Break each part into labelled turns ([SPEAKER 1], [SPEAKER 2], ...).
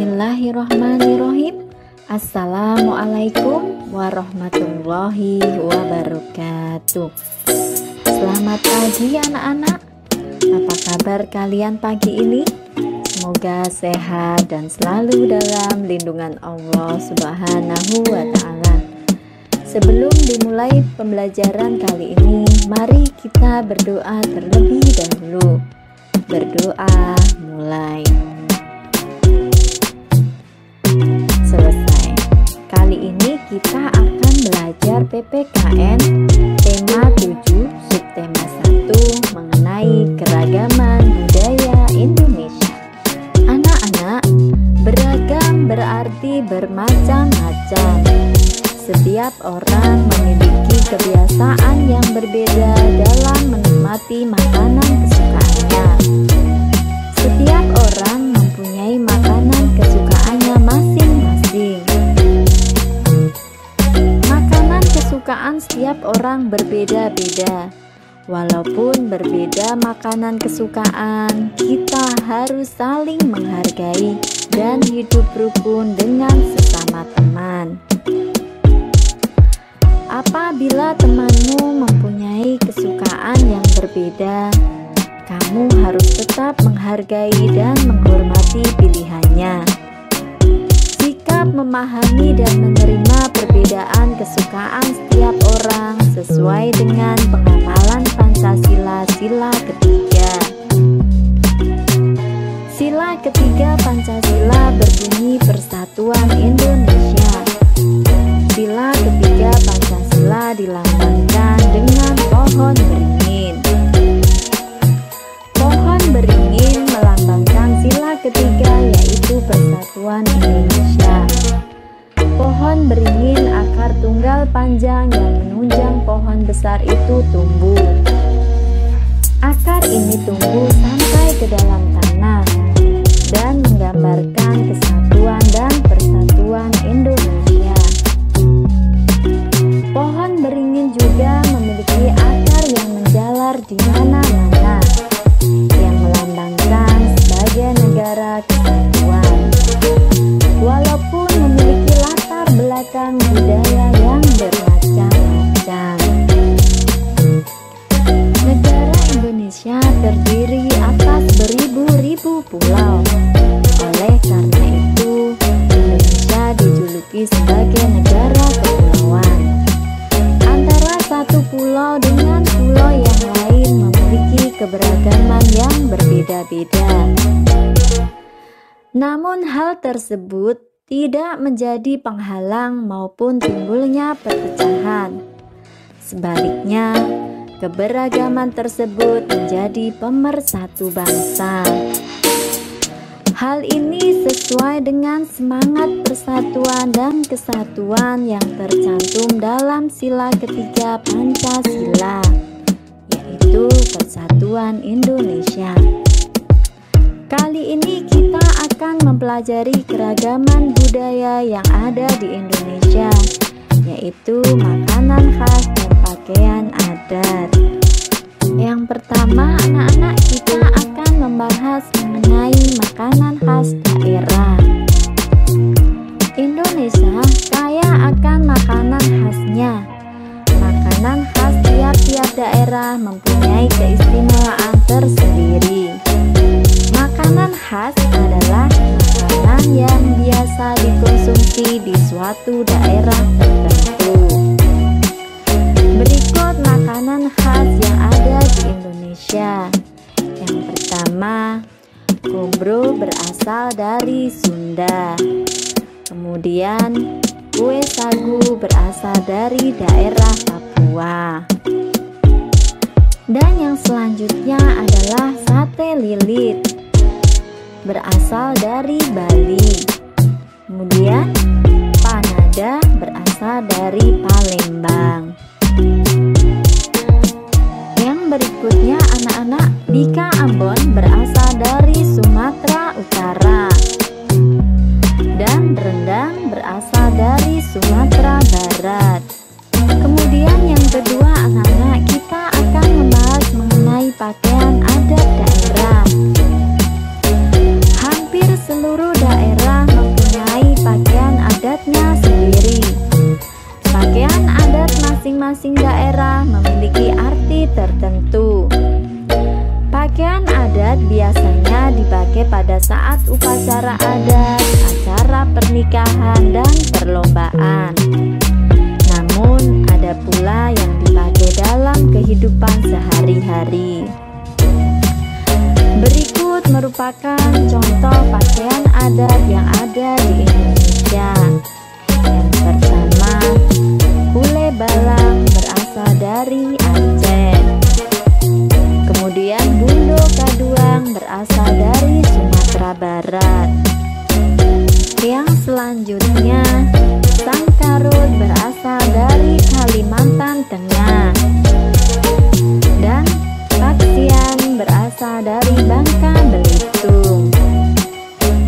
[SPEAKER 1] Bismillahirrahmanirrahim. Assalamualaikum warahmatullahi wabarakatuh. Selamat pagi anak-anak. Apa kabar kalian pagi ini? Semoga sehat dan selalu dalam lindungan Allah Subhanahu wa ta'ala. Sebelum dimulai pembelajaran kali ini, mari kita berdoa terlebih dahulu. Berdoa mulai. Selesai. Kali ini kita akan belajar PPKN tema 7 subtema 1 mengenai keragaman budaya Indonesia. Anak-anak, beragam berarti bermacam-macam. Setiap orang memiliki kebiasaan yang berbeda dalam menikmati makanan kesukaannya. Setiap orang mempunyai makanan kesukaannya masing-masing. Makanan kesukaan setiap orang berbeda-beda. Walaupun berbeda makanan kesukaan, kita harus saling menghargai dan hidup rukun dengan sesama teman. Apabila temanmu mempunyai kesukaan yang berbeda, kamu harus tetap menghargai dan menghormati pilihannya. Sikap memahami dan menerima perbedaan kesukaan setiap orang sesuai dengan penghafalan Pancasila sila ketiga. Sila ketiga Pancasila berbunyi Persatuan Indonesia. Sila ketiga Pancasila dilambangkan dengan pohon beringin. Pohon beringin melambangkan sila ketiga, yaitu Persatuan Indonesia. Pohon beringin akar tunggal panjang yang menunjang pohon besar itu tumbuh. Akar ini tumbuh sampai ke dalam tanah dan menggambarkan kesatuan dan persatuan Indonesia. Pohon beringin juga memiliki akar yang menjalar di mana-mana, yang melambangkan sebagai negara kesatuan. Walaupun memiliki latar belakang budaya yang bermacam-macam, negara Indonesia terdiri atas beribu-ribu pulau. Oleh karena itu, Indonesia dijuluki sebagai negara kepulauan. Antara satu pulau dengan pulau yang lain memiliki keberagaman yang berbeda-beda. Namun hal tersebut tidak menjadi penghalang maupun timbulnya perpecahan. Sebaliknya, keberagaman tersebut menjadi pemersatu bangsa. Hal ini sesuai dengan semangat persatuan dan kesatuan yang tercantum dalam sila ketiga Pancasila, yaitu Persatuan Indonesia. Kali ini kita akan mempelajari keragaman budaya yang ada di Indonesia, yaitu makanan khas dan pakaian adat. Yang pertama, anak-anak, kita akan membahas mengenai makanan khas daerah. Indonesia kaya akan makanan khasnya. Makanan khas tiap-tiap daerah mempunyai keistimewaan tersendiri. Makanan khas adalah makanan yang biasa dikonsumsi di suatu daerah tertentu. Berikut makanan khas yang ada di Indonesia. Yang pertama, kobro berasal dari Sunda. Kemudian, kue sagu berasal dari daerah Papua. Dan yang selanjutnya adalah sate lilit, berasal dari Bali. Kemudian, panada berasal dari Palembang. Yang berikutnya anak-anak, bika Ambon berasal dari Sumatera Utara. Dan rendang berasal dari Sumatera Barat. Kemudian yang kedua anak-anak, kita akan membahas mengenai pakaian adat daerah. Hampir seluruh daerah masing-masing daerah memiliki arti tertentu. Pakaian adat biasanya dipakai pada saat upacara adat, acara pernikahan, dan perlombaan. Namun, ada pula yang dipakai dalam kehidupan sehari-hari. Berikut merupakan contoh pakaian adat yang ada di Indonesia. Yang pertama, hule balang berasal dari Aceh. Kemudian bundo kaduang berasal dari Sumatera Barat. Yang selanjutnya, sangkarut berasal dari Kalimantan Tengah. Dan paksian berasal dari Bangka Belitung.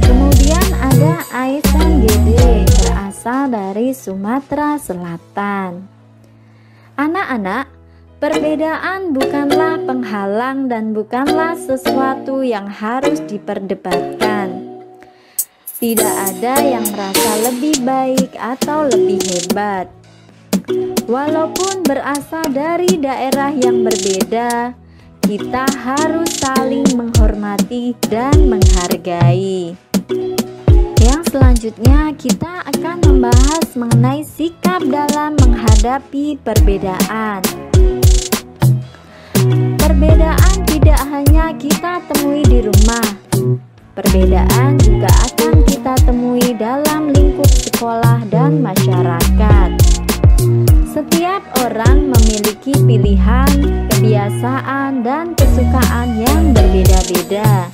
[SPEAKER 1] Kemudian ada aisan gede berasal dari Sumatera Selatan. Anak-anak, perbedaan bukanlah penghalang dan bukanlah sesuatu yang harus diperdebatkan. Tidak ada yang merasa lebih baik atau lebih hebat. Walaupun berasal dari daerah yang berbeda, kita harus saling menghormati dan menghargai. Yang selanjutnya kita akan membahas mengenai sikap dalam menghadapi perbedaan. Perbedaan tidak hanya kita temui di rumah. Perbedaan juga akan kita temui dalam lingkup sekolah dan masyarakat. Setiap orang memiliki pilihan, kebiasaan, dan kesukaan yang berbeda-beda.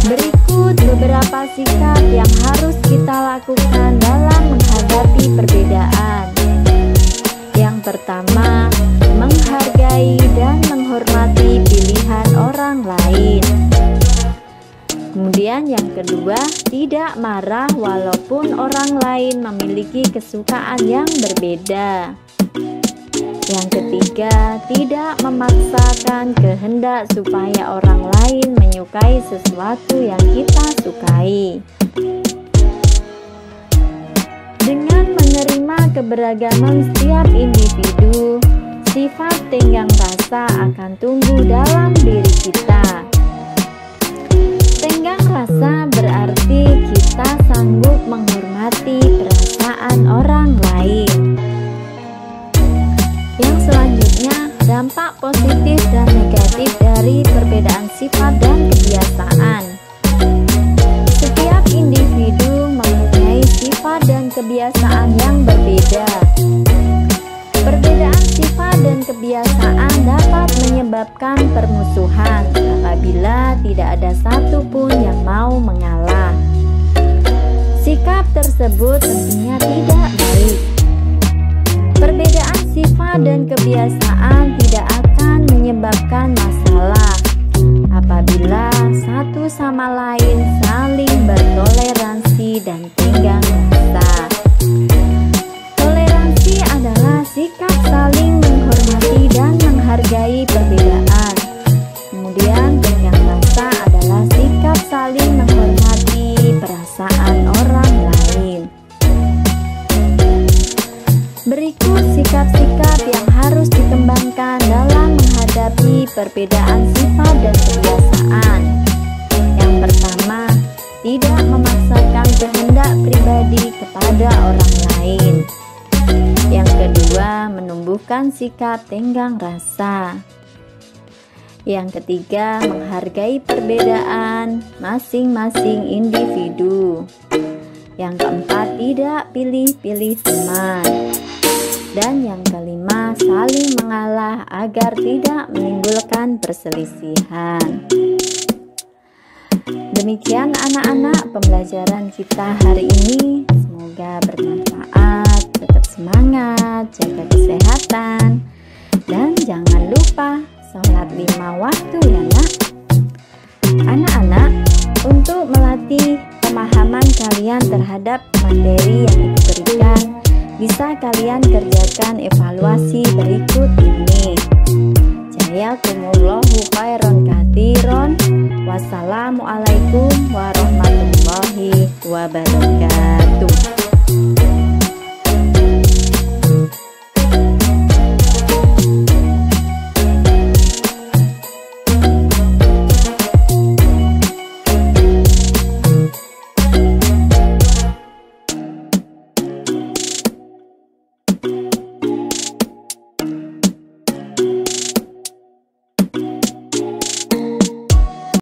[SPEAKER 1] Berikut beberapa sikap yang harus kita lakukan dalam menghadapi perbedaan. Yang pertama, menghargai dan menghormati pilihan orang lain. Kemudian yang kedua, tidak marah walaupun orang lain memiliki kesukaan yang berbeda. Yang ketiga, tidak memaksakan kehendak supaya orang lain menyukai sesuatu yang kita sukai. Dengan menerima keberagaman setiap individu, sifat tenggang rasa akan tumbuh dalam diri kita. Tenggang rasa berarti kita sanggup menghormati perasaan orang lain. Yang selanjutnya, dampak positif dan negatif dari perbedaan sifat dan kebiasaan. Setiap individu mempunyai sifat dan kebiasaan yang berbeda. Perbedaan sifat dan kebiasaan dapat menyebabkan permusuhan apabila tidak ada satupun yang mau mengalah. Sikap tersebut tentunya tidak baik. Perbedaan sifat dan kebiasaan tidak akan menyebabkan masalah apabila satu sama lain saling bertoleransi dan tenggang rasa. Toleransi adalah sikap saling menghormati dan menghargai perbedaan. Kemudian tenggang rasa adalah sikap saling menghormati perasaan orang lain. Berikut sikap-sikap yang harus dikembangkan dalam menghadapi perbedaan sifat dan kebiasaan. Yang pertama, tidak memaksakan kehendak pribadi kepada orang lain. Yang kedua, menumbuhkan sikap tenggang rasa. Yang ketiga, menghargai perbedaan masing-masing individu. Yang keempat, tidak pilih-pilih teman. Dan yang kelima, saling mengalah agar tidak menimbulkan perselisihan. Demikian anak-anak pembelajaran kita hari ini. Semoga bermanfaat. Tetap semangat, jaga kesehatan, dan jangan lupa sholat 5 waktu ya nak. Anak-anak, untuk melatih pemahaman kalian terhadap materi yang diberikan, bisa kalian kerjakan evaluasi berikut ini. Jazakumullahu khairan katsiran. Wassalamualaikum warahmatullahi wabarakatuh.